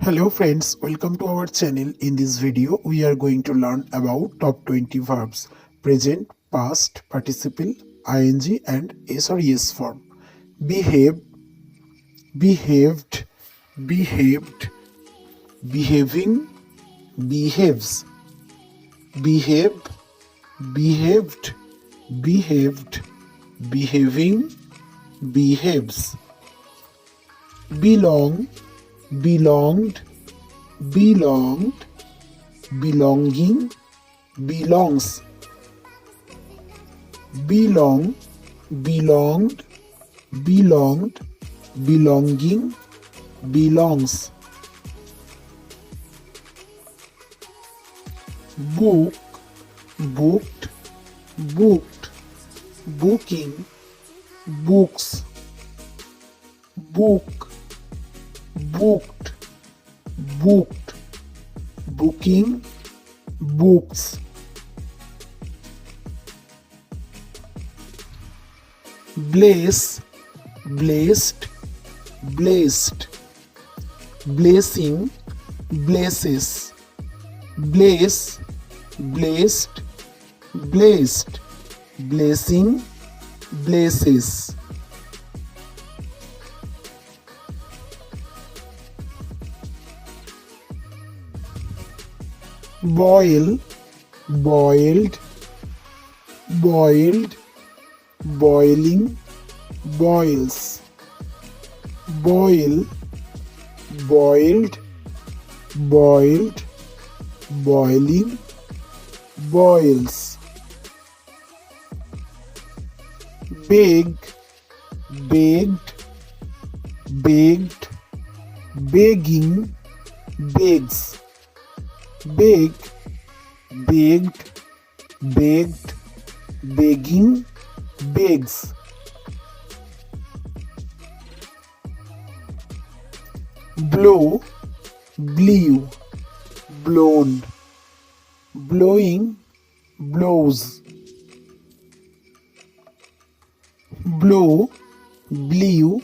Hello friends, welcome to our channel. In this video, we are going to learn about top 20 verbs: present, past, participle, ing and s or es form. Behave, behaved, behaved, behaving, behaves, behave, behaved, behaved, behaving, behaves, belong, belonged, belonged, belonging, belongs, belong, belonged, belonged, belonging, belongs, book, booked, booked, booking, books, book, booked, booked, booking, books, bless, blessed, blessed, blessing, blesses, bless, blessed, blessed, blessing, blesses, boil, boiled, boiled, boiling, boils, boil, boiled, boiled, boiling, boils, beg, begged, begged, begging, begs, beg, begged, begged, begging, begs, blow, blew, blown, blowing, blows, blow, blew,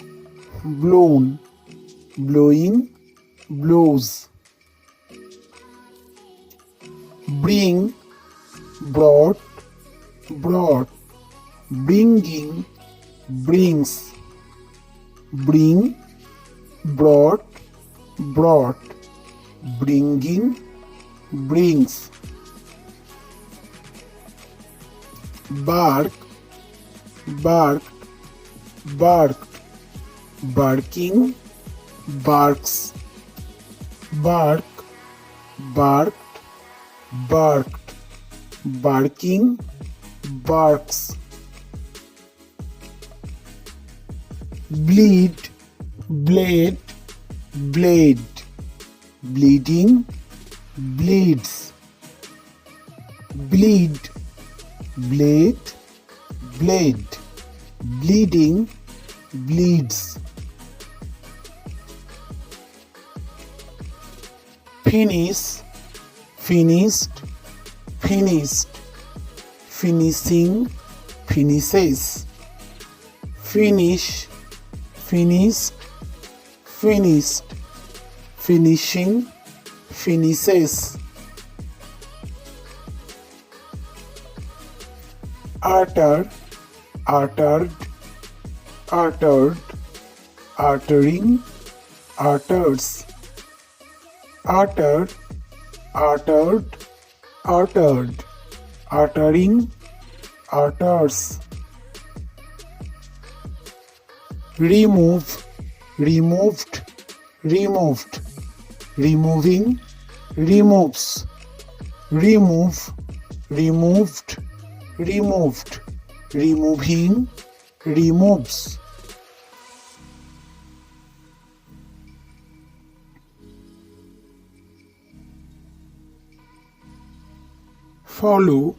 blown, blowing, blows, bring, brought, brought, bringing, brings, bring, brought, brought, bringing, brings, bark, barked, barked, barking, barks, bark, barked, barked, barking, barks, bleed, blade, blade, bleeding, bleeds, bleed, blade, blade, bleeding, bleeds, finish, finished, finished, finishing, finishes, finish, finished, finished, finishing, finishes, utter, uttered, uttered, uttering, utters, uttered, uttered, uttered, uttering, utters, remove, removed, removed, removing, removes, remove, removed, removed, removing, removes, follow,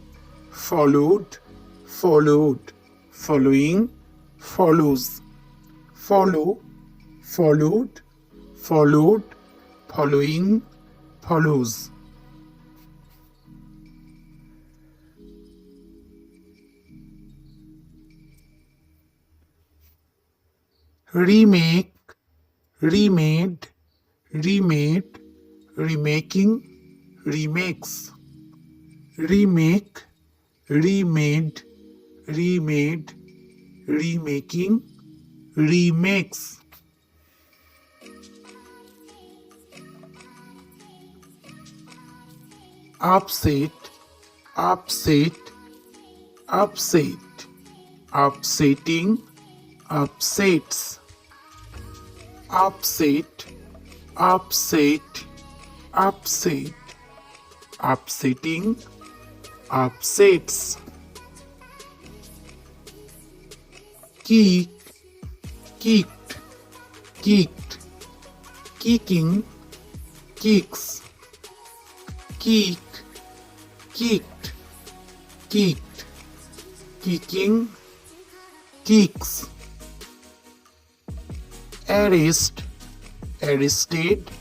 followed, followed, following, follows, follow, followed, followed, following, follows, remake, remade, remade, remaking, remakes, remake, remade, remade, remaking, remakes. Upset, upset, upset, upsetting, upsets, upset, upset, upset, upsetting, upsets. Kick, kicked, kicked, kicking, kicks, kick, kicked, kicked, kicking, kicks. Arrest, arrested,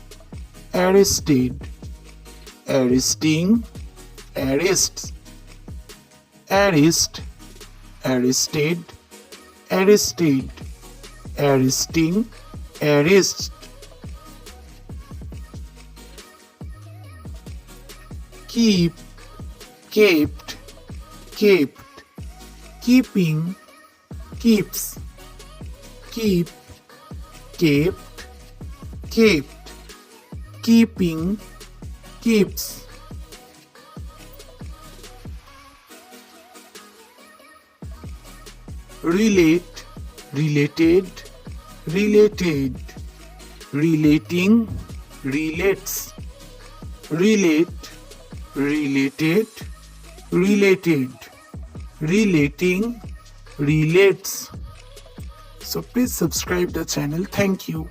arrested, arresting, arrests, arrest, arrested, arrested, arresting, arrests. Keep, kept, kept, keeping, keeps, keep, kept, kept, keeping, keeps. Relate, related, related, relating, relates, relate, related, related, relating, relates. So please subscribe the channel. Thank you.